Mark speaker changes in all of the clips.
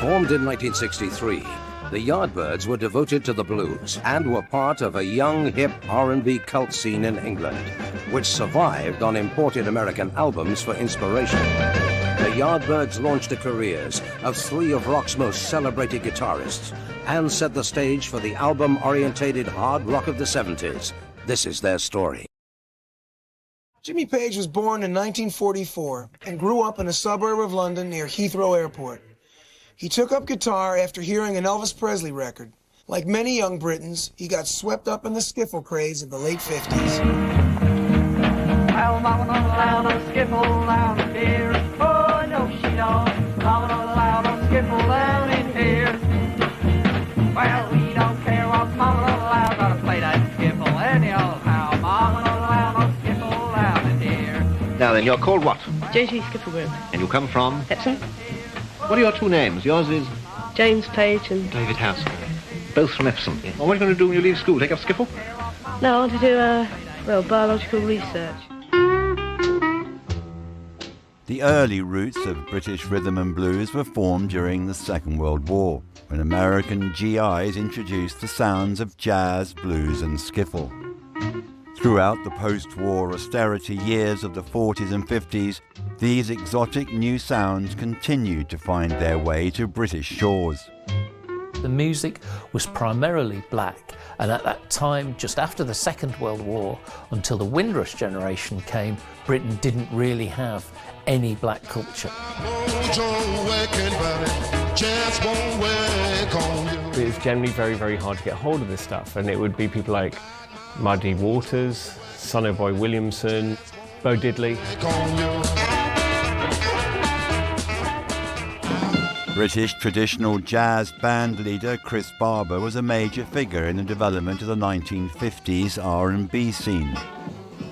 Speaker 1: Formed in 1963, the Yardbirds were devoted to the blues and were part of a young, hip R&B cult scene in England, which survived on imported American albums for inspiration. The Yardbirds launched the careers of three of rock's most celebrated guitarists and set the stage for the album-orientated hard rock of the 70s. This is their story.
Speaker 2: Jimmy Page was born in 1944 and grew up in a suburb of London near Heathrow Airport. He took up guitar after hearing an Elvis Presley record. Like many young Britons, he got swept up in the skiffle craze of the late 50s.
Speaker 3: Well, mama don't allow no skiffle down in here. Oh, no, she don't. Mama don't allow no skiffle down in here. Well, we don't care what mama don't allow. Gotta play that skiffle anyhow. Mama don't allow no skiffle down in here.
Speaker 4: Now then, you're called what?
Speaker 5: JG Skiffle Group.
Speaker 4: And you come from?
Speaker 5: Epsom.
Speaker 4: What are your two names? Yours is?
Speaker 5: James Page and
Speaker 4: David House. Both from Epsom. Well, what are you going to do when you leave school? Take up skiffle?
Speaker 5: No, I want to do, biological research.
Speaker 6: The early roots of British rhythm and blues were formed during the Second World War, when American GIs introduced the sounds of jazz, blues and skiffle. Throughout the post-war austerity years of the 40s and 50s, these exotic new sounds continued to find their way to British shores.
Speaker 7: The music was primarily black, and at that time, just after the Second World War, until the Windrush generation came, Britain didn't really have any black culture.
Speaker 8: It was generally very, very hard to get hold of this stuff, and it would be people like Muddy Waters, Sonny Boy Williamson, Bo Diddley.
Speaker 6: British traditional jazz band leader Chris Barber was a major figure in the development of the 1950s R&B scene.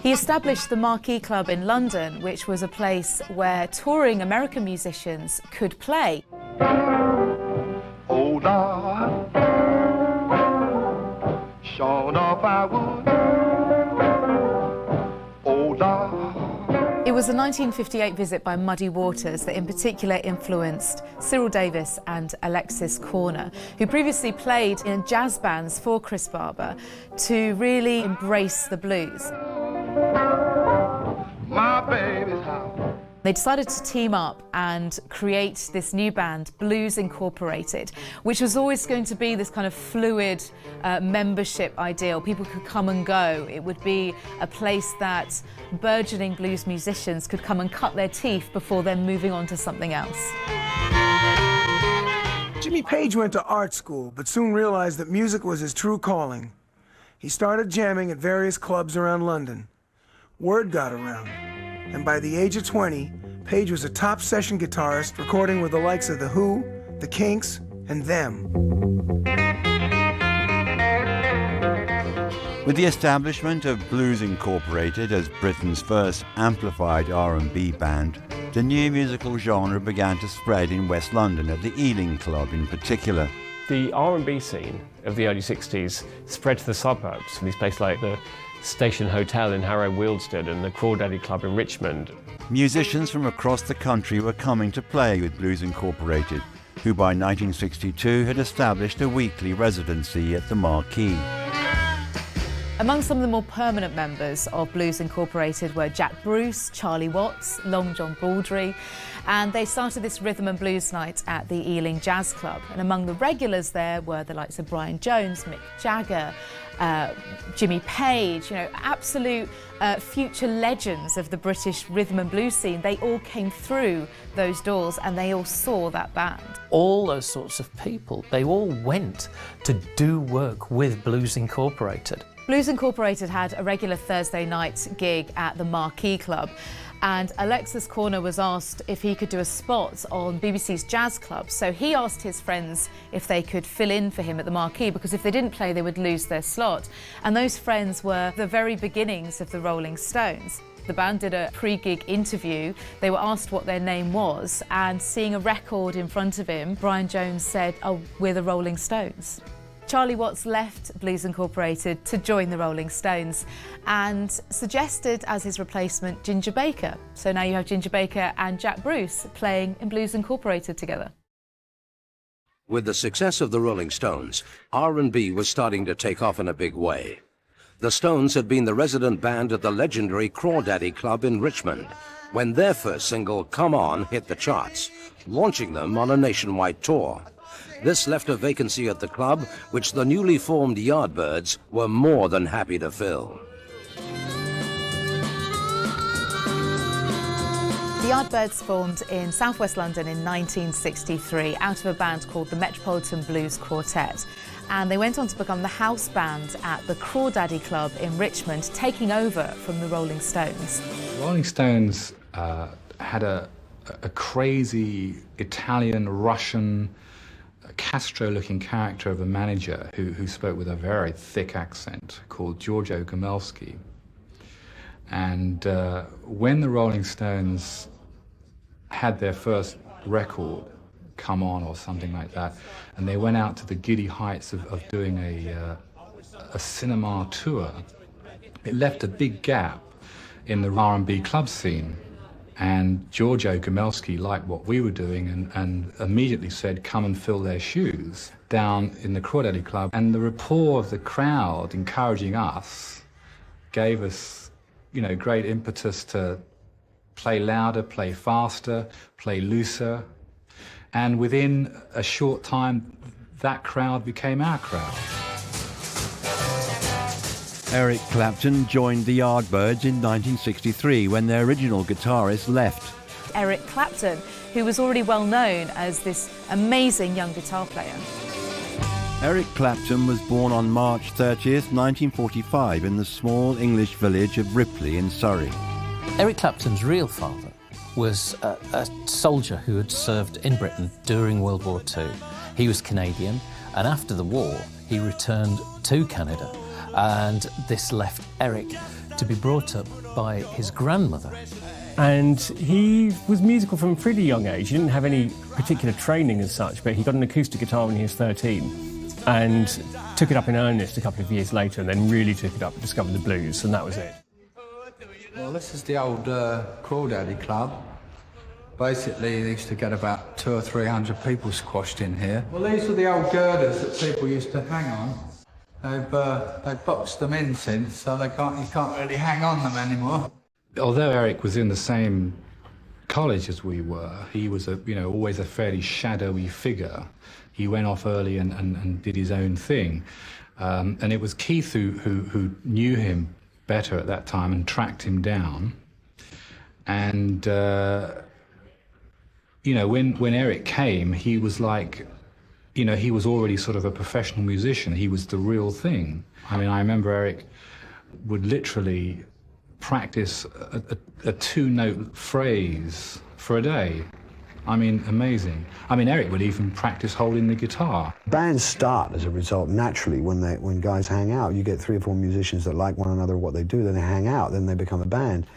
Speaker 9: He established the Marquee Club in London, which was a place where touring American musicians could play.
Speaker 3: Oh, Lord, sure enough I would. Oh, Lord.
Speaker 9: It was a 1958 visit by Muddy Waters that in particular influenced Cyril Davis and Alexis Korner, who previously played in jazz bands for Chris Barber, to really embrace the blues.
Speaker 3: My baby's house.
Speaker 9: They decided to team up and create this new band, Blues Incorporated, which was always going to be this kind of fluid membership ideal. People could come and go. It would be a place that burgeoning blues musicians could come and cut their teeth before then moving on to something else.
Speaker 2: Jimmy Page went to art school, but soon realized that music was his true calling. He started jamming at various clubs around London. Word got around, and by the age of 20, Page was a top session guitarist, recording with the likes of The Who, The Kinks, and Them.
Speaker 6: With the establishment of Blues Incorporated as Britain's first amplified R&B band, the new musical genre began to spread in West London, at the Ealing Club in particular.
Speaker 8: The R&B scene of the early 60s spread to the suburbs, from these places like the Station Hotel in Harrow Wealdstone and the Crawdaddy Club in Richmond.
Speaker 6: Musicians from across the country were coming to play with Blues Incorporated, who by 1962 had established a weekly residency at the Marquee.
Speaker 9: Among some of the more permanent members of Blues Incorporated were Jack Bruce, Charlie Watts, Long John Baldry, and they started this rhythm and blues night at the Ealing Jazz Club. And among the regulars there were the likes of Brian Jones, Mick Jagger, Jimmy Page, absolute future legends of the British rhythm and blues scene. They all came through those doors and they all saw that band.
Speaker 7: All those sorts of people, they all went to do work with Blues Incorporated.
Speaker 9: Blues Incorporated had a regular Thursday night gig at the Marquee Club, and Alexis Korner was asked if he could do a spot on BBC's Jazz Club. So he asked his friends if they could fill in for him at the Marquee, because if they didn't play, they would lose their slot. And those friends were the very beginnings of the Rolling Stones. The band did a pre-gig interview. They were asked what their name was, and seeing a record in front of him, Brian Jones said, "Oh, we're the Rolling Stones." Charlie Watts left Blues Incorporated to join the Rolling Stones and suggested as his replacement Ginger Baker. So now you have Ginger Baker and Jack Bruce playing in Blues Incorporated together.
Speaker 1: With the success of the Rolling Stones, R&B was starting to take off in a big way. The Stones had been the resident band at the legendary Crawdaddy Club in Richmond when their first single, Come On, hit the charts, launching them on a nationwide tour. This left a vacancy at the club, which the newly formed Yardbirds were more than happy to fill.
Speaker 9: The Yardbirds formed in southwest London in 1963 out of a band called the Metropolitan Blues Quartet. And they went on to become the house band at the Crawdaddy Club in Richmond, taking over from the Rolling Stones.
Speaker 10: Rolling Stones had a crazy Italian-Russian Castro-looking character of a manager who spoke with a very thick accent called Giorgio Gomelski. And when the Rolling Stones had their first record, Come On or something like that, and they went out to the giddy heights of doing a cinema tour, it left a big gap in the R&B club scene. And Giorgio Gomelski liked what we were doing and immediately said, come and fill their shoes down in the Crawdaddy Club. And the rapport of the crowd encouraging us gave us, great impetus to play louder, play faster, play looser. And within a short time, that crowd became our crowd.
Speaker 6: Eric Clapton joined the Yardbirds in 1963 when their original guitarist left.
Speaker 9: Eric Clapton, who was already well known as this amazing young guitar player.
Speaker 6: Eric Clapton was born on March 30th, 1945 in the small English village of Ripley in Surrey.
Speaker 7: Eric Clapton's real father was a soldier who had served in Britain during World War II. He was Canadian, and after the war, he returned to Canada. And this left Eric to be brought up by his grandmother.
Speaker 8: And he was musical from a pretty young age. He didn't have any particular training as such, but he got an acoustic guitar when he was 13 and took it up in earnest a couple of years later, and then really took it up and discovered the blues, and that was it.
Speaker 11: Well, this is the old Crawdaddy Club. Basically, they used to get about 200 or 300 people squashed in here. Well, these were the old girders that people used to hang on. They've boxed them in since, so you can't really hang on them anymore.
Speaker 10: Although Eric was in the same college as we were, he was always a fairly shadowy figure. He went off early and did his own thing. And it was Keith who knew him better at that time and tracked him down. And, when Eric came, he was like, he was already sort of a professional musician. He was the real thing. I mean, I remember Eric would literally practice a two-note phrase for a day. I mean, amazing. I mean, Eric would even practice holding the guitar.
Speaker 12: Bands start as a result naturally when guys hang out. You get 3 or 4 musicians that like one another, what they do, then they hang out, then they become a band.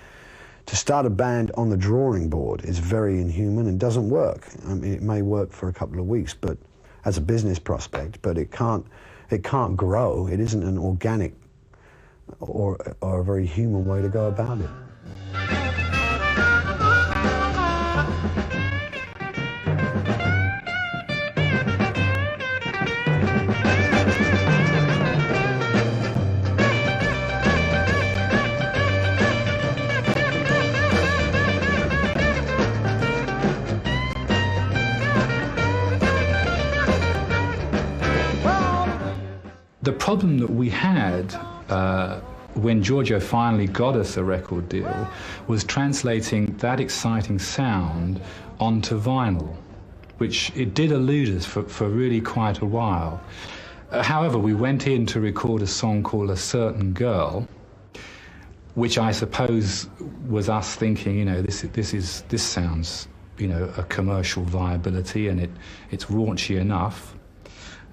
Speaker 12: To start a band on the drawing board is very inhuman and doesn't work. I mean, it may work for a couple of weeks, but as a business prospect, but it can't grow. It isn't an organic or a very human way to go about it.
Speaker 10: The problem that we had when Giorgio finally got us a record deal was translating that exciting sound onto vinyl, which it did elude us for really quite a while. However, we went in to record a song called A Certain Girl, which I suppose was us thinking, this sounds, a commercial viability, and it's raunchy enough.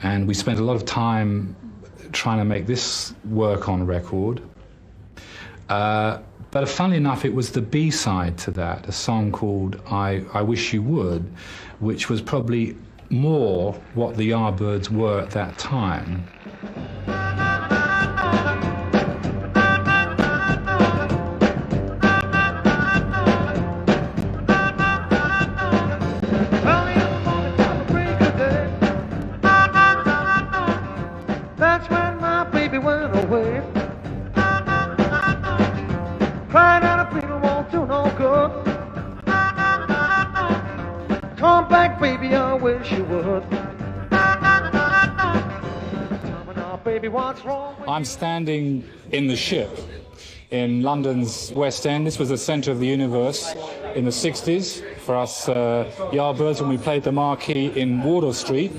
Speaker 10: And we spent a lot of time trying to make this work on record. But funnily enough, it was the B-side to that, a song called I Wish You Would, which was probably more what the Yardbirds were at that time.
Speaker 3: Come back, baby, I wish you would. Tell me now, baby, what's wrong with
Speaker 10: I'm standing in the Ship in London's West End. This was the centre of the universe in the 60s for us Yardbirds when we played the Marquee in Wardour Street,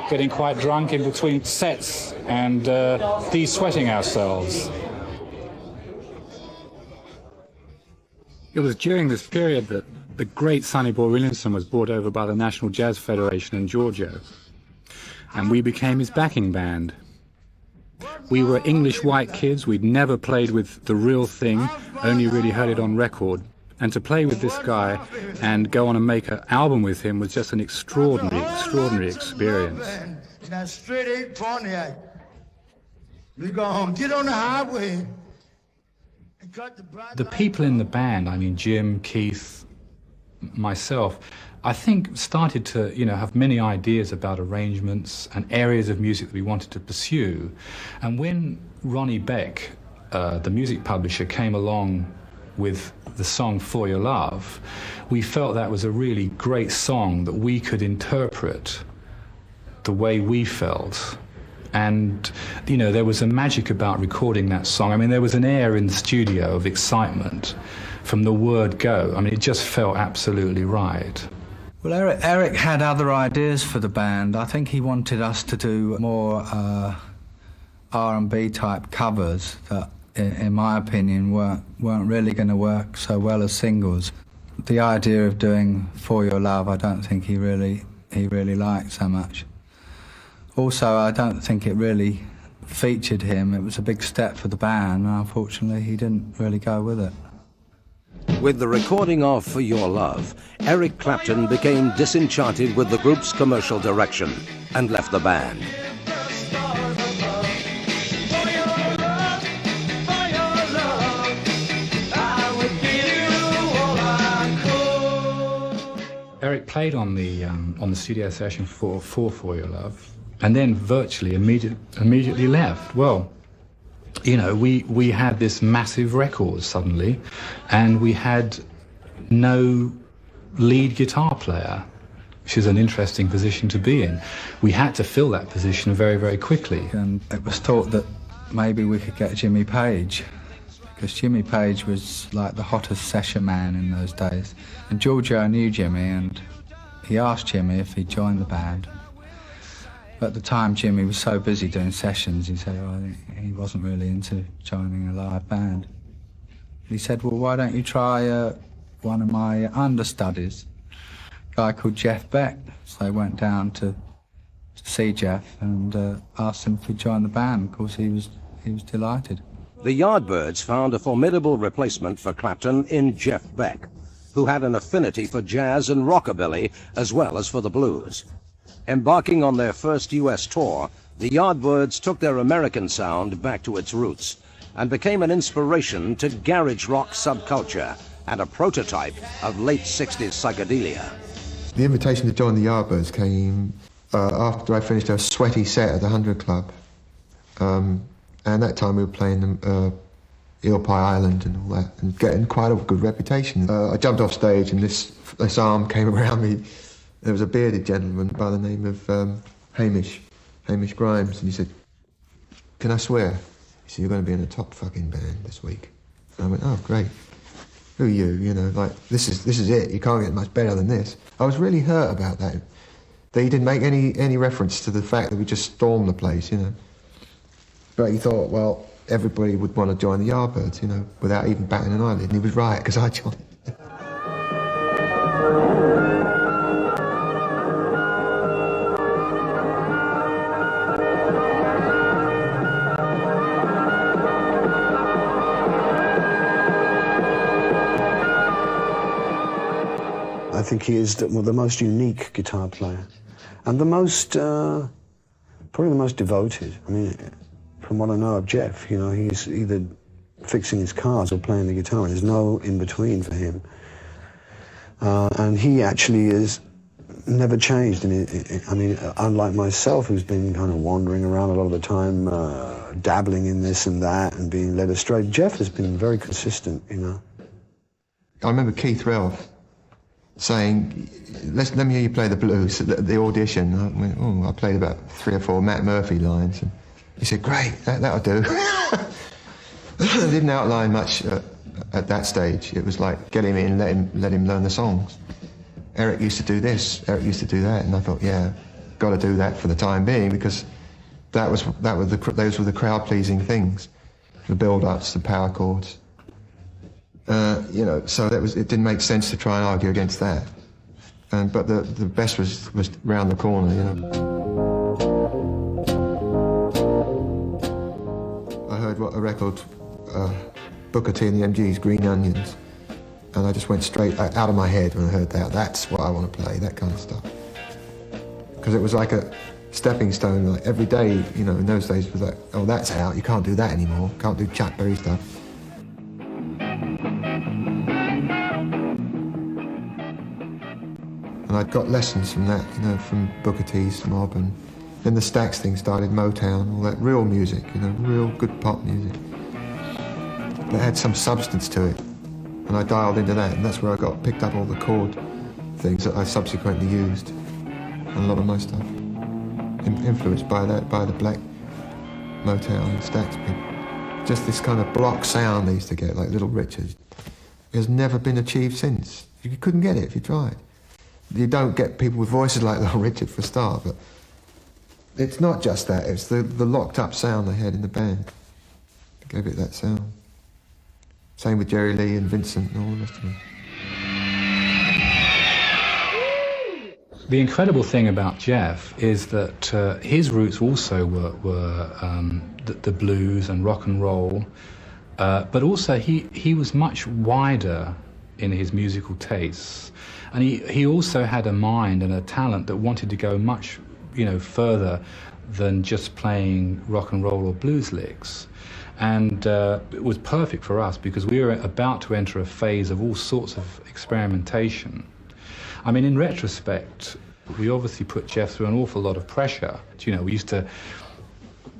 Speaker 10: getting quite drunk in between sets and de-sweating ourselves. It was during this period that the great Sonny Boy Williamson was brought over by the National Jazz Federation in Georgia, and we became his backing band. We were English white kids. We'd never played with the real thing, only really heard it on record. And to play with this guy and go on and make an album with him was just an extraordinary experience.
Speaker 13: That's straight 820. We go home, get on the highway.
Speaker 10: The people in the band, I mean Jim, Keith, myself, I think started to, have many ideas about arrangements and areas of music that we wanted to pursue. And when Ronnie Beck, the music publisher, came along with the song For Your Love, we felt that was a really great song that we could interpret the way we felt. And, there was a magic about recording that song. I mean, there was an air in the studio of excitement from the word go. I mean, it just felt absolutely right.
Speaker 11: Well, Eric had other ideas for the band. I think he wanted us to do more R&B type covers that, in my opinion, weren't really going to work so well as singles. The idea of doing For Your Love, I don't think he really liked so much. Also, I don't think it really featured him. It was a big step for the band, and unfortunately he didn't really go with it.
Speaker 1: With the recording of For Your Love, Eric Clapton became disenchanted with the group's commercial direction and left the band.
Speaker 10: Eric played on the studio session for Your Love, and then virtually immediately left. Well, we had this massive record suddenly, and we had no lead guitar player, which is an interesting position to be in. We had to fill that position very, very quickly.
Speaker 11: And it was thought that maybe we could get Jimmy Page, because Jimmy Page was like the hottest session man in those days. And Giorgio knew Jimmy, and he asked Jimmy if he'd join the band. At the time, Jimmy was so busy doing sessions, he said, he wasn't really into joining a live band. He said, well, why don't you try one of my understudies, a guy called Jeff Beck. So I went down to see Jeff and asked him if he'd join the band. Of course, he was delighted.
Speaker 1: The Yardbirds found a formidable replacement for Clapton in Jeff Beck, who had an affinity for jazz and rockabilly as well as for the blues. Embarking on their first U.S. tour, the Yardbirds took their American sound back to its roots and became an inspiration to garage rock subculture and a prototype of late 60s psychedelia.
Speaker 14: The invitation to join the Yardbirds came after I finished a sweaty set at the 100 Club. And that time we were playing Eel Pie Island and all that, and getting quite a good reputation. I jumped off stage and this arm came around me. There was a bearded gentleman by the name of Hamish Grimes, and he said, "Can I swear?" He said, "You're going to be in a top fucking band this week." And I went, "Oh, great. Who are you? This is it. You can't get much better than this." I was really hurt about that he didn't make any reference to the fact that we just stormed the place, But he thought, well, everybody would want to join the Yardbirds, without even batting an eyelid. And he was right, because I joined.
Speaker 12: I think he is the most unique guitar player, and probably the most devoted. I mean, from what I know of Jeff, he's either fixing his cars or playing the guitar, and there's no in-between for him. And he actually is never changed. Unlike myself, who's been kind of wandering around a lot of the time, dabbling in this and that and being led astray, Jeff has been very consistent,
Speaker 14: I remember Keith Relf saying, let me hear you play the blues at the audition. I went, I played about 3 or 4 Matt Murphy lines. And he said, great, that'll do. I didn't outline much at that stage. It was like, get him in, let him learn the songs. Eric used to do this, Eric used to do that, and I thought, yeah, got to do that for the time being, because those were the crowd-pleasing things, the build-ups, the power chords. You know, so it didn't make sense to try and argue against that. But the best was round the corner, you know. I heard what a record, Booker T and the MG's Green Onions, and I just went straight out of my head when I heard that. That's what I want to play, that kind of stuff. Because it was like a stepping stone, like every day, you know, in those days it was like, oh, that's out, you can't do that anymore, can't do Chuck Berry stuff. And I got lessons from that, you know, from Booker T's mob, and then the Stax thing started, Motown, all that real music, you know, real good pop music. That had some substance to it, and I dialed into that, and that's where I picked up all the chord things that I subsequently used on a lot of my stuff. Influenced by that, by the black Motown and Stax people. Just this kind of block sound they used to get, like Little Richard. It has never been achieved since. You couldn't get it if you tried. You don't get people with voices like Little Richard for a start, but it's not just that, it's the locked up sound they had in the band that gave it that sound. Same with Jerry Lee and Vincent and all the rest of them.
Speaker 10: The incredible thing about Jeff is that his roots also were the blues and rock and roll, but also he was much wider in his musical tastes, and he also had a mind and a talent that wanted to go much, you know, further than just playing rock and roll or blues licks. And it was perfect for us because we were about to enter a phase of all sorts of experimentation. I mean, in retrospect, we obviously put Jeff through an awful lot of pressure. You know, we used to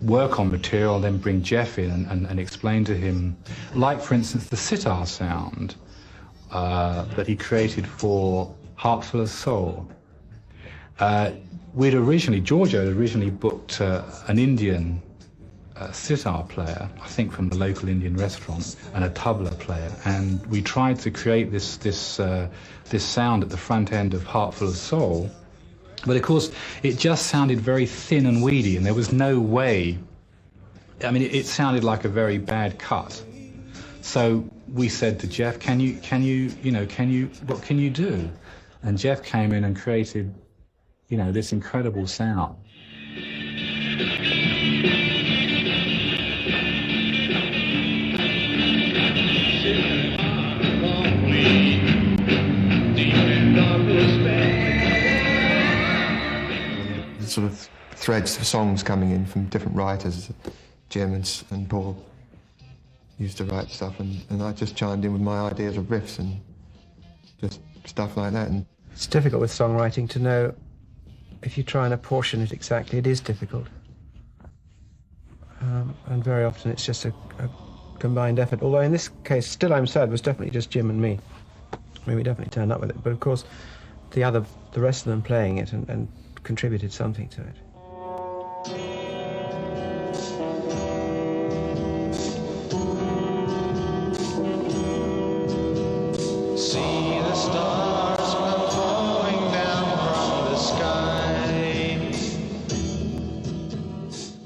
Speaker 10: work on material, then bring Jeff in and explain to him, like, for instance, the sitar sound that he created for Heart Full of Soul. Giorgio had originally booked an Indian sitar player, I think from the local Indian restaurant, and a tabla player, and we tried to create this sound at the front end of Heart Full of Soul, but of course it just sounded very thin and weedy, and there was no way. I mean, it sounded like a very bad cut. So we said to Jeff, what can you do? And Jeff came in and created, you know, this incredible sound.
Speaker 14: Sort of threads of songs coming in from different writers. Jim and Paul used to write stuff, and I just chimed in with my ideas of riffs and just stuff like that. And
Speaker 15: it's difficult with songwriting to know if you try and apportion it exactly. It is difficult, and very often it's just a combined effort. Although in this case, Still I'm Sad was definitely just Jim and me. I mean, we definitely turned up with it, but of course the rest of them playing it and contributed something to it.
Speaker 3: See the stars come falling down from the sky.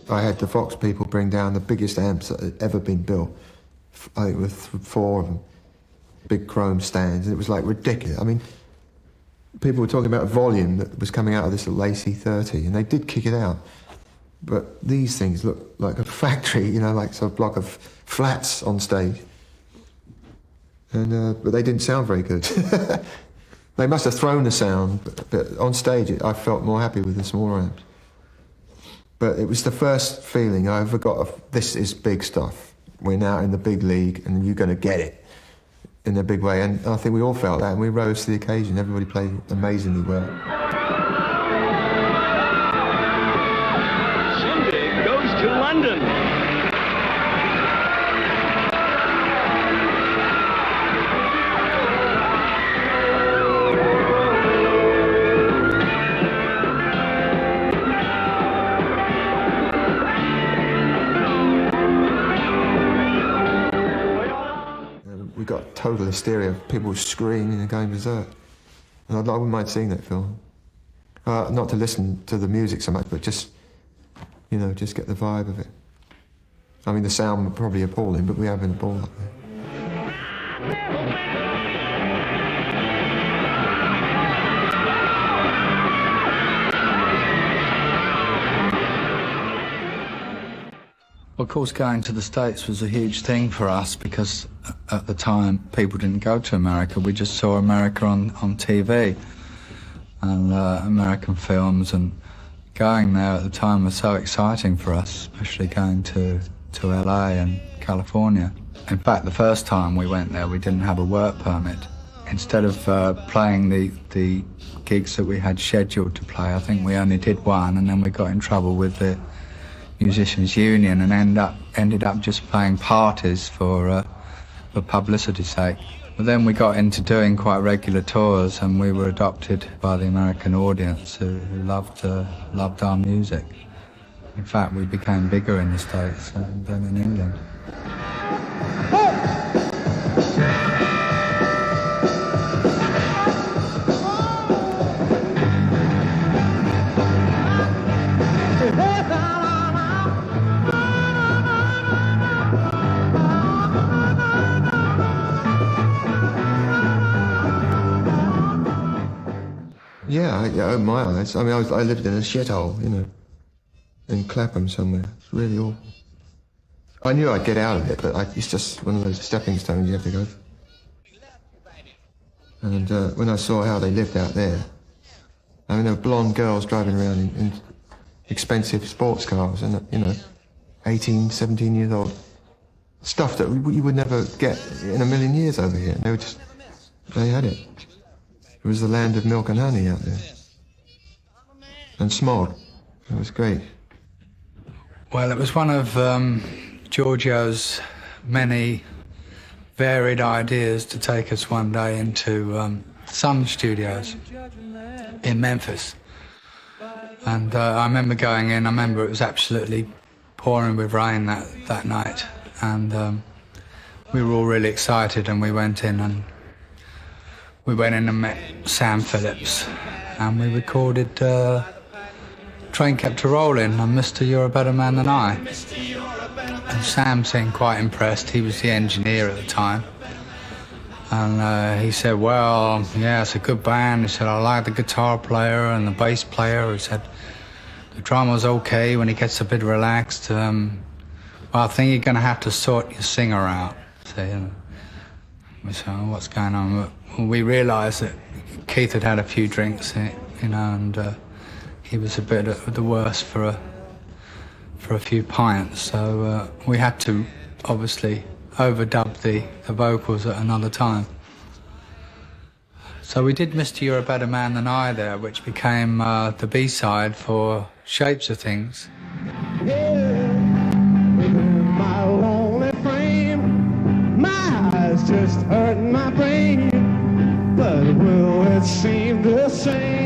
Speaker 14: I had the Vox people bring down the biggest amps that had ever been built. I think with 4 of them, big chrome stands, and it was like ridiculous. I mean, people were talking about volume that was coming out of this little AC-30, and they did kick it out. But these things looked like a factory, you know, like some block of flats on stage. And but they didn't sound very good. They must have thrown the sound, but on stage I felt more happy with the smaller amps. But it was the first feeling I ever got of, this is big stuff. We're now in the big league, and you're going to get it in a big way, and I think we all felt that, and we rose to the occasion. Everybody played amazingly well.
Speaker 3: Shindig goes to London.
Speaker 14: total hysteria. People were screaming and going berserk. And I wouldn't mind seeing that film. Not to listen to the music so much, but just, you know, just get the vibe of it. I mean, the sound was probably appalling, but we having a ball up there.
Speaker 11: Of course, going to the States was a huge thing for us because at the time people didn't go to America. We just saw America on TV and American films, and going there at the time was so exciting for us, especially going to LA and California. In fact, the first time we went there, we didn't have a work permit. Instead of playing the gigs that we had scheduled to play, I think we only did one, and then we got in trouble with the Musicians Union and ended up just playing parties for publicity's sake. But then we got into doing quite regular tours, and we were adopted by the American audience who loved our music. In fact, we became bigger in the States than in England.
Speaker 14: Yeah, I opened my eyes. I mean, I lived in a shithole, you know, in Clapham somewhere. It's really awful. I knew I'd get out of it, but it's just one of those stepping stones you have to go through. And when I saw how they lived out there, I mean, there were blonde girls driving around in expensive sports cars and, you know, 18, 17 years old. Stuff that you would never get in a million years over here. They had it. It was the land of milk and honey out there. And smog. It was great.
Speaker 11: Well, it was one of Giorgio's many varied ideas to take us one day into Sun Studios in Memphis. And I remember going in, I remember it was absolutely pouring with rain that night. And we were all really excited, and we went in and met Sam Phillips, and we recorded Train Kept A-Rolling and Mr. You're a Better Man Than I. And Sam seemed quite impressed. He was the engineer at the time. And he said, well, yeah, it's a good band. He said, I like the guitar player and the bass player. He said, the drummer's okay when he gets a bit relaxed. Well, I think you're going to have to sort your singer out. So, we said, oh, what's going on? We realised that Keith had a few drinks, you know, and he was a bit of the worse for a few pints. So we had to obviously overdub the vocals at another time. So we did Mr. You're a Better Man Than I there, which became the B-side for Shapes of Things.
Speaker 3: My lonely frame, my eyes just hurting my brain, but will it seem the same?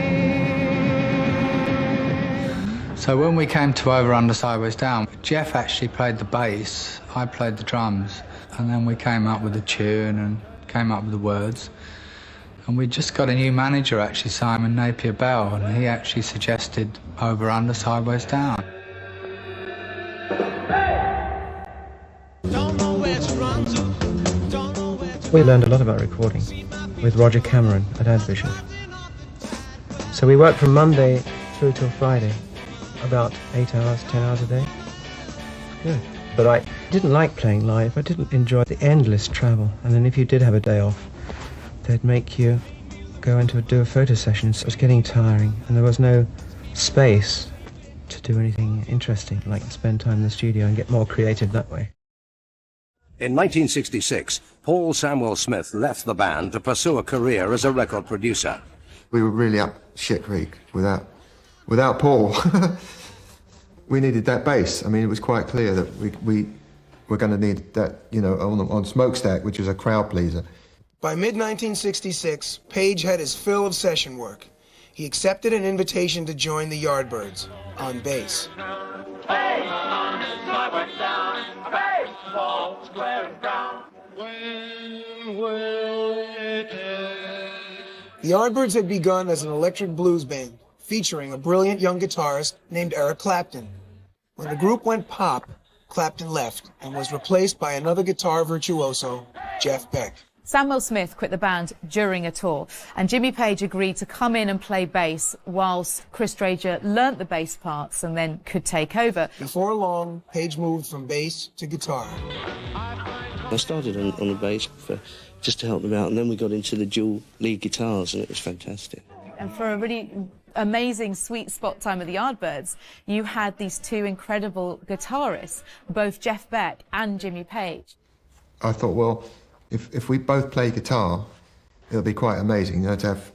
Speaker 11: So when we came to Over, Under, Sideways, Down, Jeff actually played the bass, I played the drums, and then we came up with a tune and came up with the words. And we just got a new manager, actually, Simon Napier Bell, and he actually suggested Over, Under, Sideways, Down.
Speaker 15: We learned a lot about recording with Roger Cameron at Advision. So we worked from Monday through till Friday, about 8 hours, 10 hours a day. Good. But I didn't like playing live. I didn't enjoy the endless travel. And then if you did have a day off, they'd make you go do a photo session. So it was getting tiring, and there was no space to do anything interesting, like spend time in the studio and get more creative that way.
Speaker 1: In 1966, Paul Samuel Smith left the band to pursue a career as a record producer.
Speaker 14: We were really up shit creek without Paul. We needed that bass. I mean, it was quite clear that we were going to need that, you know, on Smokestack, which was a crowd pleaser.
Speaker 2: By mid-1966, Page had his fill of session work. He accepted an invitation to join the Yardbirds on bass.
Speaker 3: When
Speaker 2: The Yardbirds had begun as an electric blues band, featuring a brilliant young guitarist named Eric Clapton. When the group went pop, Clapton left and was replaced by another guitar virtuoso, Jeff Beck.
Speaker 9: Samuel Smith quit the band during a tour, and Jimmy Page agreed to come in and play bass whilst Chris Drager learnt the bass parts and then could take over.
Speaker 2: Before long, Page moved from bass to guitar.
Speaker 16: I started on the bass just to help them out, and then we got into the dual lead guitars, and it was fantastic.
Speaker 9: And for a really amazing sweet spot time of the Yardbirds, you had these two incredible guitarists, both Jeff Beck and Jimmy Page.
Speaker 14: I thought, well, if we both play guitar, it'll be quite amazing, you know, to have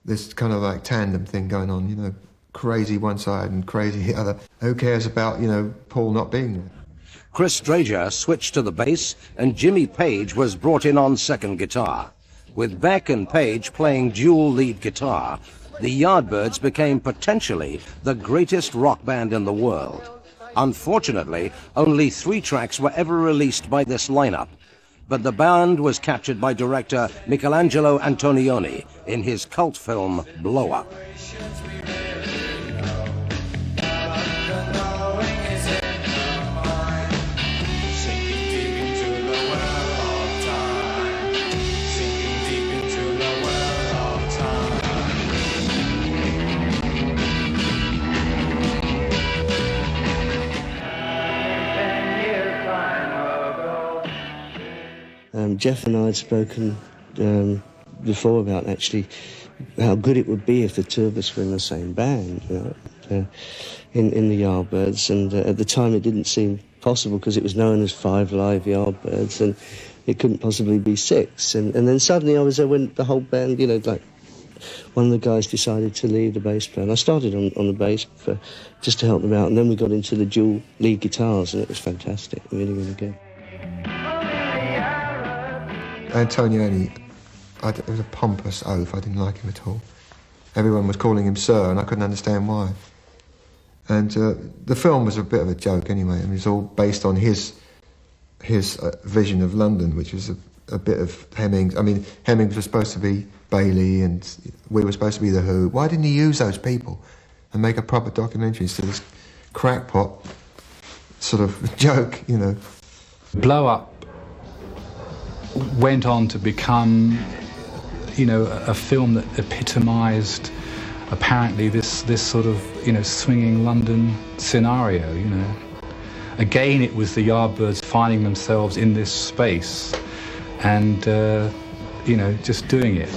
Speaker 14: this kind of like tandem thing going on, you know, crazy one side and crazy the other. Who cares about, you know, Paul not being there?
Speaker 1: Chris Drager switched to the bass, and Jimmy Page was brought in on second guitar. With Beck and Page playing dual lead guitar, the Yardbirds became potentially the greatest rock band in the world. Unfortunately, only 3 tracks were ever released by this lineup, but the band was captured by director Michelangelo Antonioni in his cult film Blow Up.
Speaker 16: Jeff and I had spoken before about actually how good it would be if the two of us were in the same band, you know, in the Yardbirds. And at the time it didn't seem possible because it was known as 5 Live Yardbirds, and it couldn't possibly be 6. And then suddenly I was there when the whole band, you know, like one of the guys decided to leave the bass player. And I started on the bass just to help them out, and then we got into the dual lead guitars, and it was fantastic, really, really good.
Speaker 14: Antonioni, it was a pompous oaf. I didn't like him at all. Everyone was calling him Sir, and I couldn't understand why. And the film was a bit of a joke anyway. It was all based on his vision of London, which was a bit of Hemmings. I mean, Hemmings was supposed to be Bailey, and we were supposed to be The Who. Why didn't he use those people and make a proper documentary instead of this crackpot sort of joke, you know?
Speaker 10: Blow Up went on to become, you know, a film that epitomised apparently this sort of, you know, swinging London scenario, you know. Again, it was the Yardbirds finding themselves in this space and, you know, just doing it.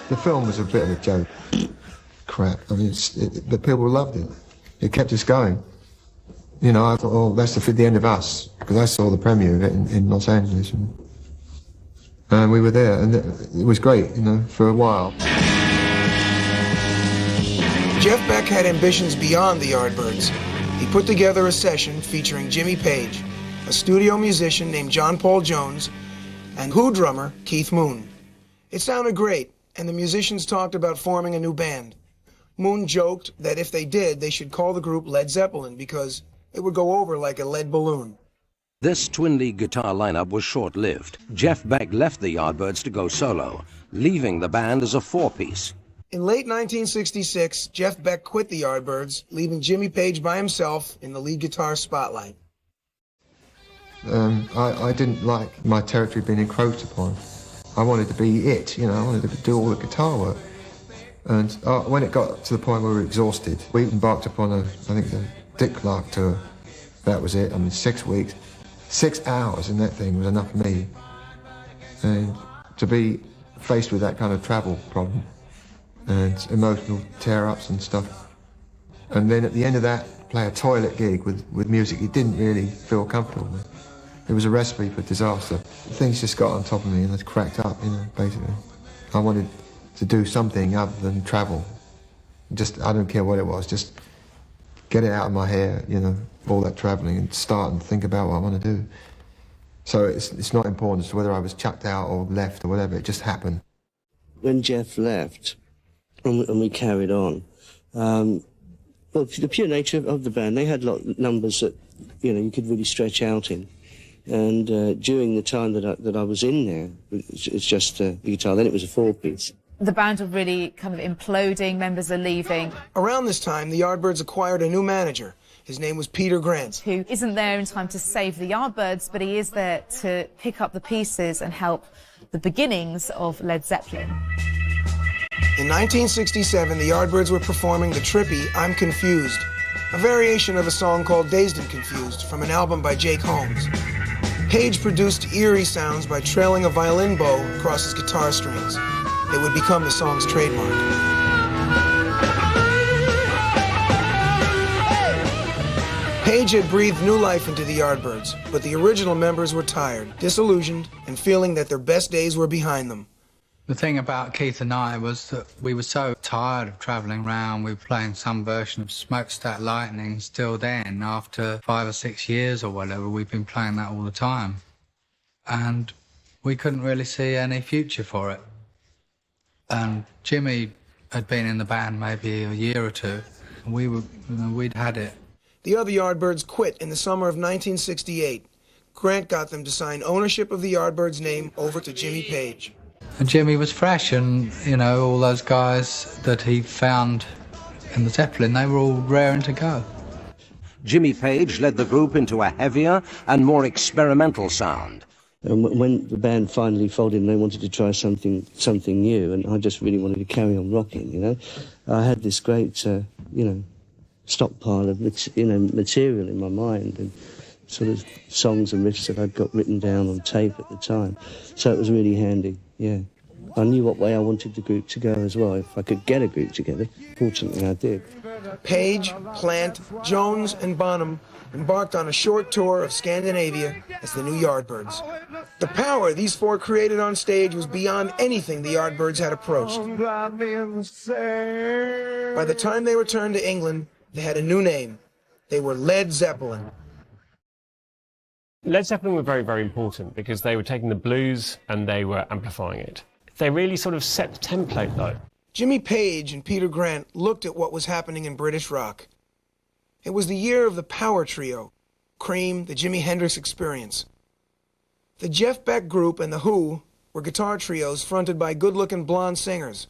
Speaker 14: The film was a bit of a joke. Crap. I mean, but people loved it. It kept us going. You know, I thought, oh, that's the end of us, because I saw the premiere of it in Los Angeles, and we were there, and it was great, you know, for a while.
Speaker 2: Jeff Beck had ambitions beyond the Yardbirds. He put together a session featuring Jimmy Page, a studio musician named John Paul Jones, and Who drummer Keith Moon. It sounded great, and the musicians talked about forming a new band. Moon joked that if they did, they should call the group Led Zeppelin because it would go over like a lead balloon.
Speaker 1: This twin-lead guitar lineup was short-lived. Jeff Beck left the Yardbirds to go solo, leaving the band as a 4-piece.
Speaker 2: In late 1966, Jeff Beck quit the Yardbirds, leaving Jimmy Page by himself in the lead guitar spotlight.
Speaker 14: I didn't like my territory being encroached upon. I wanted to be it, you know, I wanted to do all the guitar work. And when it got to the point where we were exhausted, we embarked upon I think the Dick Clark tour. That was it. I mean, 6 weeks. 6 hours in that thing was enough for me. And to be faced with that kind of travel problem and emotional tear-ups and stuff, and then at the end of that, play a toilet gig with music you didn't really feel comfortable with. It was a recipe for disaster. Things just got on top of me and I cracked up, you know, basically. I wanted to do something other than travel. I don't care what it was, just get it out of my hair, you know, all that travelling, and start and think about what I want to do. So it's not important as to whether I was chucked out or left or whatever, it just happened.
Speaker 16: When Jeff left, and we carried on, well, the pure nature of the band, they had numbers that, you know, you could really stretch out in. And during the time that I was in there, it's just the guitar, then it was a four-piece.
Speaker 9: The band are really kind of imploding, members are leaving.
Speaker 2: Around this time, the Yardbirds acquired a new manager. His name was Peter Grant.
Speaker 9: Who isn't there in time to save the Yardbirds, but he is there to pick up the pieces and help the beginnings of Led Zeppelin.
Speaker 2: In 1967, the Yardbirds were performing the trippy I'm Confused, a variation of a song called Dazed and Confused from an album by Jake Holmes. Page produced eerie sounds by trailing a violin bow across his guitar strings. It would become the song's trademark. Page had breathed new life into the Yardbirds, but the original members were tired, disillusioned, and feeling that their best days were behind them.
Speaker 11: The thing about Keith and I was that we were so tired of travelling around. We were playing some version of Smokestack Lightning still then. After 5 or 6 years or whatever, we've been playing that all the time. And we couldn't really see any future for it. And Jimmy had been in the band maybe a year or two. We'd had it.
Speaker 2: The other Yardbirds quit in the summer of 1968. Grant got them to sign ownership of the Yardbirds' name over to Jimmy Page.
Speaker 11: And Jimmy was fresh, and, you know, all those guys that he found in the Zeppelin, they were all raring to go.
Speaker 1: Jimmy Page led the group into a heavier and more experimental sound.
Speaker 16: And when the band finally folded and they wanted to try something new, and I just really wanted to carry on rocking, you know, I had this great, you know, stockpile of, material in my mind, and sort of songs and riffs that I'd got written down on tape at the time. So it was really handy, yeah. I knew what way I wanted the group to go as well, if I could get a group together. Fortunately, I did.
Speaker 2: Page, Plant, Jones, and Bonham embarked on a short tour of Scandinavia as the new Yardbirds. The power these four created on stage was beyond anything the Yardbirds had approached. By the time they returned to England, they had a new name. They were Led Zeppelin.
Speaker 8: Led Zeppelin were very, very important because they were taking the blues and they were amplifying it. They really sort of set the template, though.
Speaker 2: Jimmy Page and Peter Grant looked at what was happening in British rock. It was the year of the Power Trio, Cream, the Jimi Hendrix Experience. The Jeff Beck Group and The Who were guitar trios fronted by good-looking blonde singers.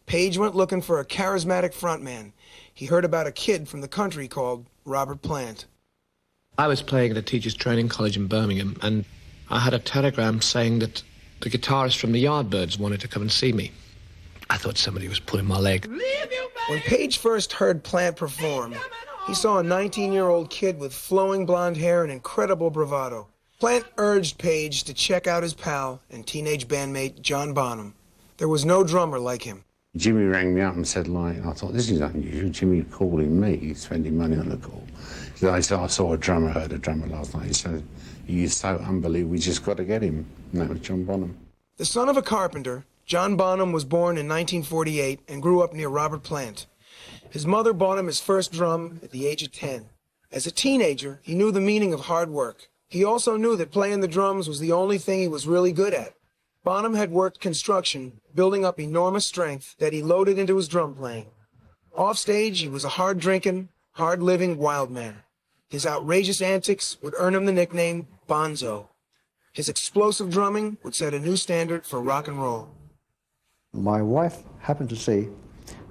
Speaker 2: Page went looking for a charismatic frontman. He heard about a kid from the country called Robert Plant.
Speaker 17: I was playing at a teacher's training college in Birmingham, and I had a telegram saying that the guitarist from the Yardbirds wanted to come and see me. I thought somebody was pulling my leg.
Speaker 2: When Page first heard Plant perform, he saw a 19-year-old kid with flowing blonde hair and incredible bravado. Plant urged Page to check out his pal and teenage bandmate John Bonham. There was no drummer like him.
Speaker 18: Jimmy rang me up and said, I thought, this is unusual. Jimmy calling me, spending money on the call. I said, I saw heard a drummer last night. He said, he's so unbelievable, we just got to get him. And that was John Bonham.
Speaker 2: The son of a carpenter, John Bonham was born in 1948 and grew up near Robert Plant. His mother bought him his first drum at the age of 10. As a teenager, he knew the meaning of hard work. He also knew that playing the drums was the only thing he was really good at. Bonham had worked construction, building up enormous strength that he loaded into his drum playing. Offstage, he was a hard-drinking, hard-living wild man. His outrageous antics would earn him the nickname Bonzo. His explosive drumming would set a new standard for rock and roll.
Speaker 12: My wife happened to see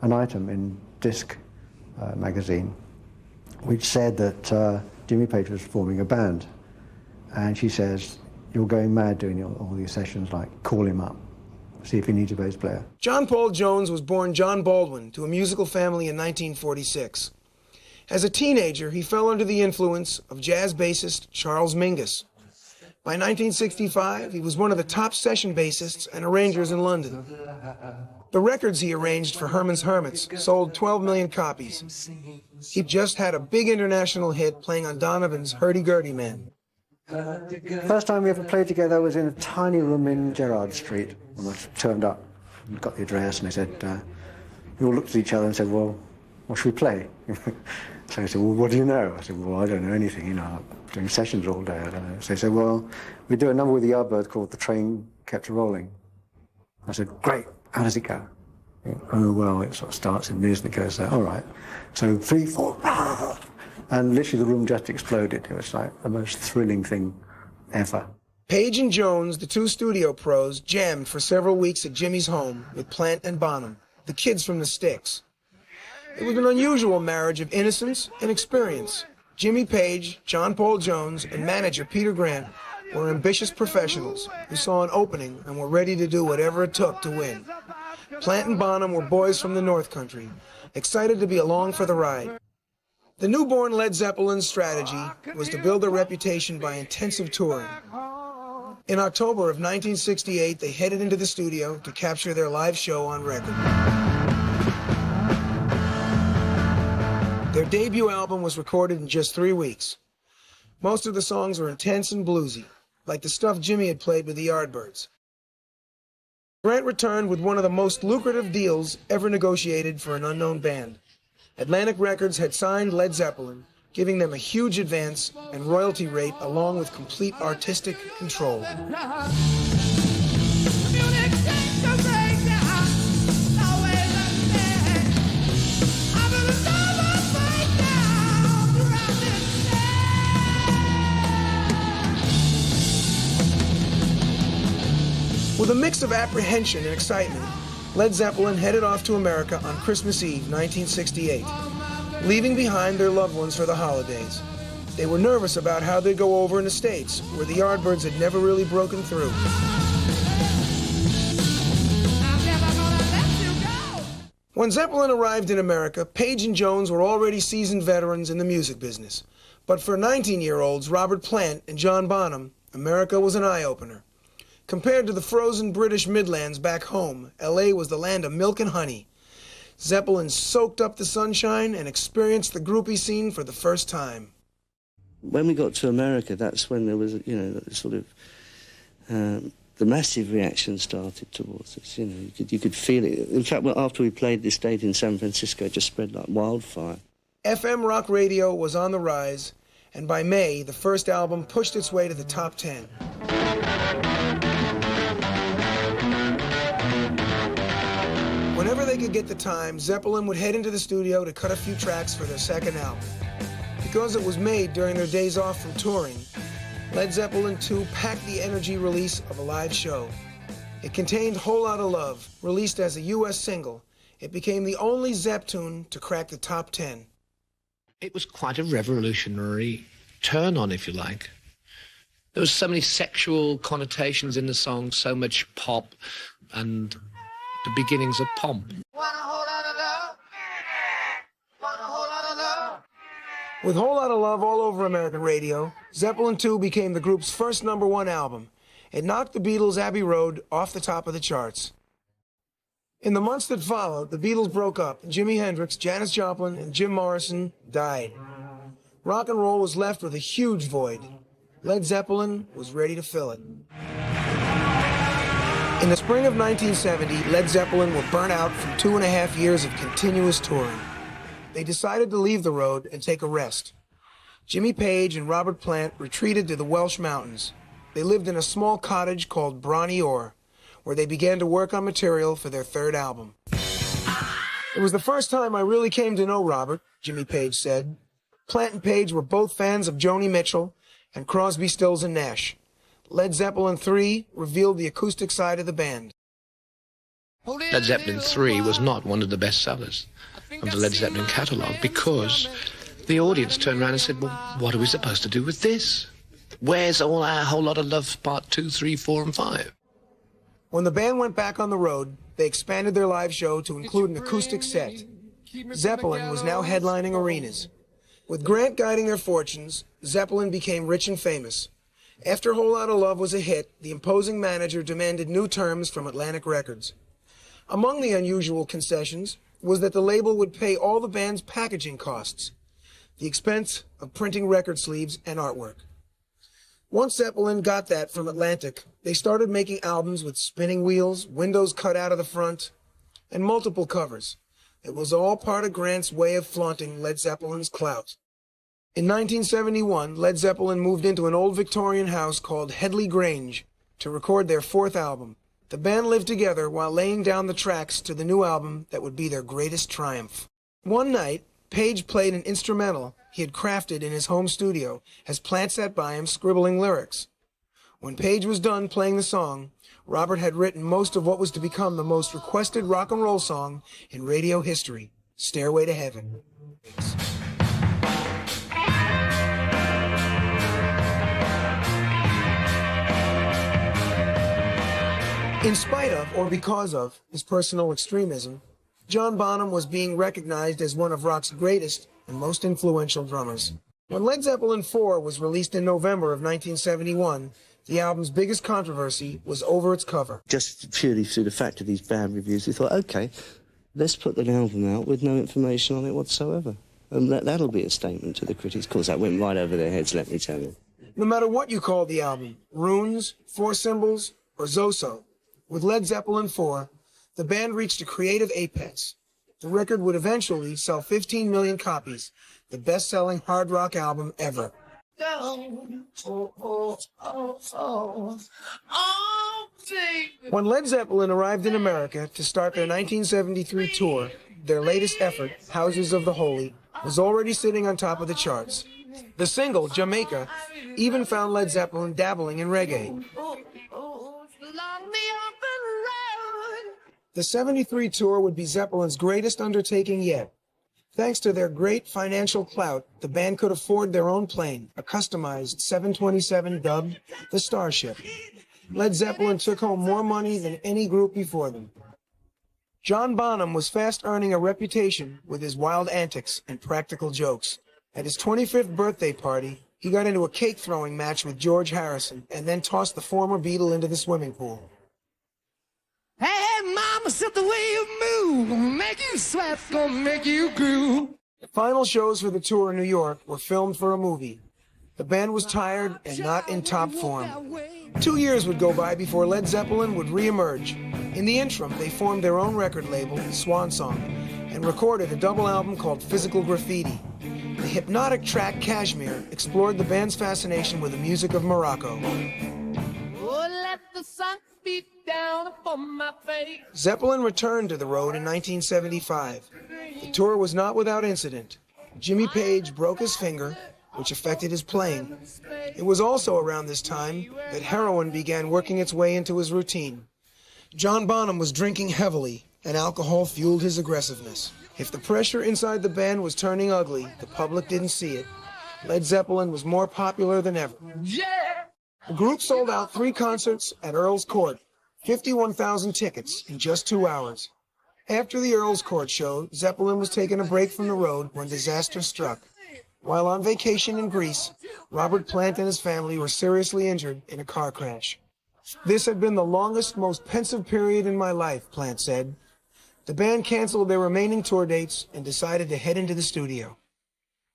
Speaker 12: an item in Disc magazine which said that Jimmy Page was forming a band. And she says, "You're going mad doing all these sessions, like, call him up, see if he needs a bass player."
Speaker 2: John Paul Jones was born John Baldwin to a musical family in 1946. As a teenager, he fell under the influence of jazz bassist Charles Mingus. By 1965, he was one of the top session bassists and arrangers in London. The records he arranged for Herman's Hermits sold 12 million copies. He just had a big international hit playing on Donovan's Hurdy-Gurdy Man.
Speaker 19: First time we ever played together was in a tiny room in Gerrard Street when I turned up and got the address, and they said, we all looked at each other and said, well, what should we play? So I said, well, what do you know? I said, well, I don't know anything, you know, I'm doing sessions all day, I don't know. So they said, well, we do a number with the Yardbirds called The Train Kept Rolling. I said, great, how does it go? Oh, well, it sort of starts in this and it goes there, all right. So 3, 4, and literally the room just exploded. It was like the most thrilling thing ever.
Speaker 2: Page and Jones, the two studio pros, jammed for several weeks at Jimmy's home with Plant and Bonham, the kids from the Sticks. It was an unusual marriage of innocence and experience. Jimmy Page, John Paul Jones, and manager Peter Grant were ambitious professionals who saw an opening and were ready to do whatever it took to win. Plant and Bonham were boys from the North Country, excited to be along for the ride. The newborn Led Zeppelin's strategy was to build their reputation by intensive touring. In October of 1968, they headed into the studio to capture their live show on record. Their debut album was recorded in just 3 weeks. Most of the songs were intense and bluesy, like the stuff Jimmy had played with the Yardbirds. Grant returned with one of the most lucrative deals ever negotiated for an unknown band. Atlantic Records had signed Led Zeppelin, giving them a huge advance and royalty rate along with complete artistic control. With a mix of apprehension and excitement, Led Zeppelin headed off to America on Christmas Eve, 1968, leaving behind their loved ones for the holidays. They were nervous about how they'd go over in the States, where the Yardbirds had never really broken through. When Zeppelin arrived in America, Page and Jones were already seasoned veterans in the music business. But for 19-year-olds Robert Plant and John Bonham, America was an eye-opener. Compared to the frozen British Midlands back home, L.A. was the land of milk and honey. Zeppelin soaked up the sunshine and experienced the groupie scene for the first time.
Speaker 16: When we got to America, that's when there was, you know, sort of the massive reaction started towards us. You know, you could feel it. In fact, after we played this date in San Francisco, it just spread like wildfire.
Speaker 2: FM rock radio was on the rise, and by May, the first album pushed its way to the top 10. Whenever they could get the time, Zeppelin would head into the studio to cut a few tracks for their second album. Because it was made during their days off from touring, Led Zeppelin II packed the energy release of a live show. It contained Whole Lotta Love, released as a U.S. single. It became the only Zepp tune to crack the top 10.
Speaker 17: It was quite a revolutionary turn-on, if you like. There was so many sexual connotations in the song, so much pop, and the beginnings of pomp.
Speaker 2: With Whole Lotta Love all over American radio, Zeppelin II became the group's first #1 album. It knocked the Beatles' Abbey Road off the top of the charts. In the months that followed, the Beatles broke up, and Jimi Hendrix, Janis Joplin, and Jim Morrison died. Rock and roll was left with a huge void. Led Zeppelin was ready to fill it. In the spring of 1970, Led Zeppelin were burnt out from 2.5 years of continuous touring. They decided to leave the road and take a rest. Jimmy Page and Robert Plant retreated to the Welsh mountains. They lived in a small cottage called Brawny O'r, where they began to work on material for their third album. It was the first time I really came to know Robert, Jimmy Page said. Plant and Page were both fans of Joni Mitchell and Crosby, Stills and Nash. Led Zeppelin III revealed the acoustic side of the band.
Speaker 17: Led Zeppelin III was not one of the best sellers of the Led Zeppelin catalogue because the audience turned around and said, well, what are we supposed to do with this? Where's all our Whole Lotta Love Part 2, 3, 4 and 5?
Speaker 2: When the band went back on the road, they expanded their live show to include an acoustic set. Zeppelin was now headlining arenas. With Grant guiding their fortunes, Zeppelin became rich and famous. After Whole Lotta Love was a hit, the imposing manager demanded new terms from Atlantic Records. Among the unusual concessions was that the label would pay all the band's packaging costs, the expense of printing record sleeves and artwork. Once Zeppelin got that from Atlantic, they started making albums with spinning wheels, windows cut out of the front, and multiple covers. It was all part of Grant's way of flaunting Led Zeppelin's clout. In 1971, Led Zeppelin moved into an old Victorian house called Headley Grange to record their fourth album. The band lived together while laying down the tracks to the new album that would be their greatest triumph. One night, Page played an instrumental he had crafted in his home studio as Plant sat by him scribbling lyrics. When Page was done playing the song, Robert had written most of what was to become the most requested rock and roll song in radio history, Stairway to Heaven. In spite of, or because of, his personal extremism, John Bonham was being recognized as one of rock's greatest and most influential drummers. When Led Zeppelin IV was released in November of 1971, the album's biggest controversy was over its cover.
Speaker 16: Just purely through the fact of these bad reviews, we thought, OK, let's put an album out with no information on it whatsoever. And that'll be a statement to the critics. Of course, that went right over their heads, let me tell you.
Speaker 2: No matter what you call the album, Runes, Four Symbols, or Zoso, with Led Zeppelin IV, the band reached a creative apex. The record would eventually sell 15 million copies, the best-selling hard rock album ever. When Led Zeppelin arrived in America to start their 1973 tour, their latest effort, Houses of the Holy, was already sitting on top of the charts. The single, Jamaica, even found Led Zeppelin dabbling in reggae. The 73 tour would be Zeppelin's greatest undertaking yet. Thanks to their great financial clout, the band could afford their own plane, a customized 727 dubbed the Starship. Led Zeppelin took home more money than any group before them. John Bonham was fast earning a reputation with his wild antics and practical jokes. At his 25th birthday party, he got into a cake-throwing match with George Harrison and then tossed the former Beatle into the swimming pool.
Speaker 3: Hey, mama said the way you move, gonna make you sweat, gonna make you groove.
Speaker 2: The final shows for the tour in New York were filmed for a movie. The band was tired and not in top form. 2 years would go by before Led Zeppelin would re-emerge. In the interim, they formed their own record label, Swan Song, and recorded a double album called Physical Graffiti. The hypnotic track Kashmir explored the band's fascination with the music of Morocco.
Speaker 3: Oh, let the sun beat down upon my face.
Speaker 2: Zeppelin returned to the road in 1975. The tour was not without incident. Jimmy Page broke his finger, which affected his playing. It was also around this time that heroin began working its way into his routine. John Bonham was drinking heavily, and alcohol fueled his aggressiveness. If the pressure inside the band was turning ugly, the public didn't see it. Led Zeppelin was more popular than ever. The group sold out 3 concerts at Earl's Court, 51,000 tickets in just 2 hours. After the Earl's Court show, Zeppelin was taking a break from the road when disaster struck. While on vacation in Greece, Robert Plant and his family were seriously injured in a car crash. This had been the longest, most pensive period in my life, Plant said. The band canceled their remaining tour dates and decided to head into the studio.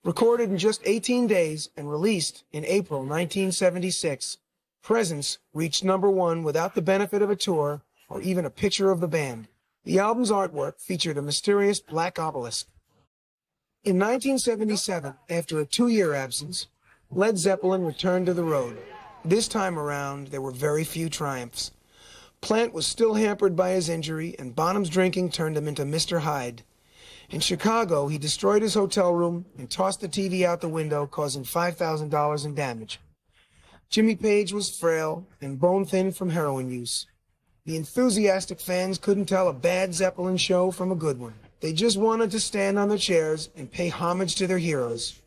Speaker 2: Recorded in just 18 days and released in April 1976, Presence reached #1 without the benefit of a tour or even a picture of the band. The album's artwork featured a mysterious black obelisk. In 1977, after a 2-year absence, Led Zeppelin returned to the road. This time around, there were very few triumphs. Plant was still hampered by his injury, and Bonham's drinking turned him into Mr. Hyde. In Chicago, he destroyed his hotel room and tossed the TV out the window, causing $5,000 in damage. Jimmy Page was frail and bone-thin from heroin use. The enthusiastic fans couldn't tell a bad Zeppelin show from a good one. They just wanted to stand on their chairs and pay homage to their heroes.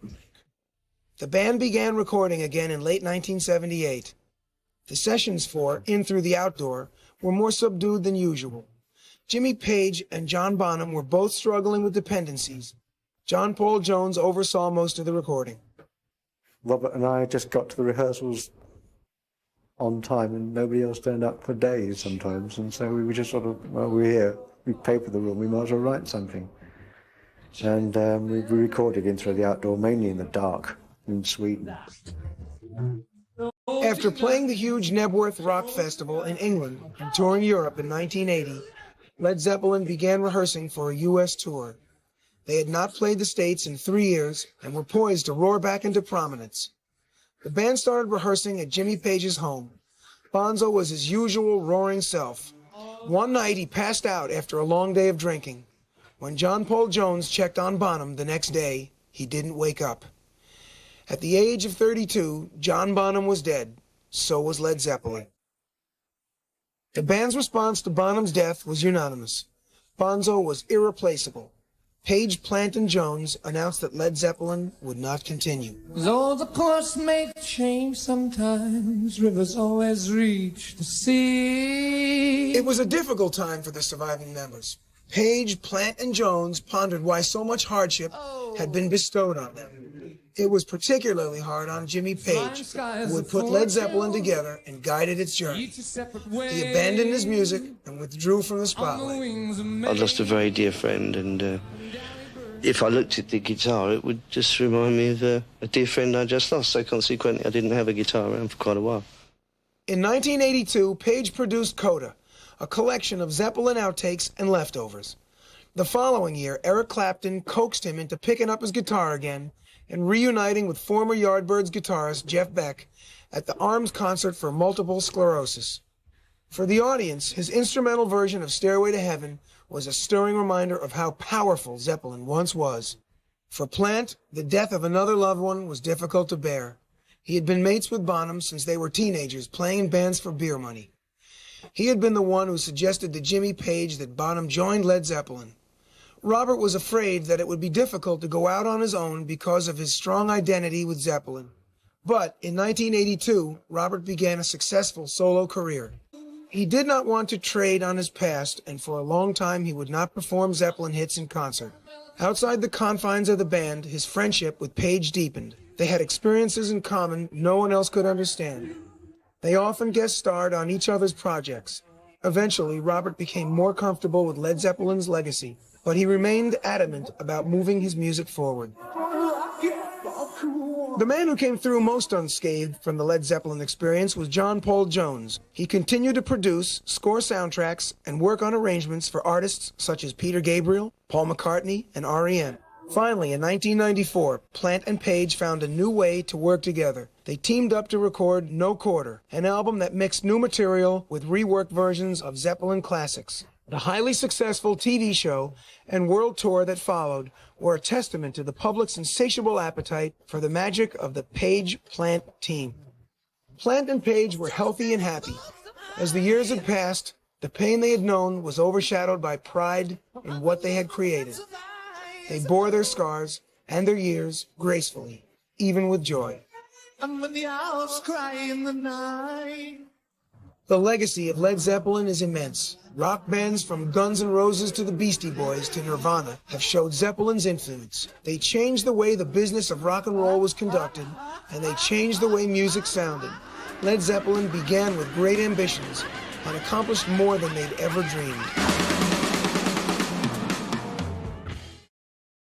Speaker 2: The band began recording again in late 1978. The sessions for In Through the Outdoor were more subdued than usual. Jimmy Page and John Bonham were both struggling with dependencies. John Paul Jones oversaw most of the recording.
Speaker 19: Robert and I just got to the rehearsals on time, and nobody else turned up for days sometimes, and so we were just sort of, well, we're here, we paid for the room, we might as well write something. And we recorded In Through the Outdoor, mainly in the dark, in Sweden.
Speaker 2: After playing the huge Nebworth Rock Festival in England and touring Europe in 1980, Led Zeppelin began rehearsing for a U.S. tour. They had not played the States in 3 years and were poised to roar back into prominence. The band started rehearsing at Jimmy Page's home. Bonzo was his usual roaring self. One night he passed out after a long day of drinking. When John Paul Jones checked on Bonham the next day, he didn't wake up. At the age of 32, John Bonham was dead. So was Led Zeppelin. The band's response to Bonham's death was unanimous. Bonzo was irreplaceable. Page, Plant, and Jones announced that Led Zeppelin would not continue.
Speaker 3: Though the course may change sometimes, rivers always reach the sea.
Speaker 2: It was a difficult time for the surviving members. Page, Plant, and Jones pondered why so much hardship had been bestowed on them. It was particularly hard on Jimmy Page, who had put Led Zeppelin together and guided its journey. He abandoned his music and withdrew from the spotlight.
Speaker 16: I lost a very dear friend, and if I looked at the guitar, it would just remind me of a dear friend I just lost, so consequently I didn't have a guitar around for quite a while.
Speaker 2: In 1982, Page produced Coda, a collection of Zeppelin outtakes and leftovers. The following year, Eric Clapton coaxed him into picking up his guitar again and reuniting with former Yardbirds guitarist Jeff Beck at the Arms concert for multiple sclerosis. For the audience, his instrumental version of Stairway to Heaven was a stirring reminder of how powerful Zeppelin once was. For Plant, the death of another loved one was difficult to bear. He had been mates with Bonham since they were teenagers, playing in bands for beer money. He had been the one who suggested to Jimmy Page that Bonham joined Led Zeppelin. Robert was afraid that it would be difficult to go out on his own because of his strong identity with Zeppelin. But in 1982, Robert began a successful solo career. He did not want to trade on his past, and for a long time he would not perform Zeppelin hits in concert. Outside the confines of the band, his friendship with Page deepened. They had experiences in common no one else could understand. They often guest starred on each other's projects. Eventually, Robert became more comfortable with Led Zeppelin's legacy, but he remained adamant about moving his music forward. The man who came through most unscathed from the Led Zeppelin experience was John Paul Jones. He continued to produce, score soundtracks, and work on arrangements for artists such as Peter Gabriel, Paul McCartney, and R.E.M. Finally, in 1994, Plant and Page found a new way to work together. They teamed up to record No Quarter, an album that mixed new material with reworked versions of Zeppelin classics. The highly successful TV show and world tour that followed were a testament to the public's insatiable appetite for the magic of the Page-Plant team. Plant and Page were healthy and happy. As the years had passed, the pain they had known was overshadowed by pride in what they had created. They bore their scars and their years gracefully, even with joy.
Speaker 3: And when the owls cry in the night.
Speaker 2: The legacy of Led Zeppelin is immense. Rock bands from Guns N' Roses to the Beastie Boys to Nirvana have showed Zeppelin's influence. They changed the way the business of rock and roll was conducted, and they changed the way music sounded. Led Zeppelin began with great ambitions and accomplished more than they'd ever dreamed.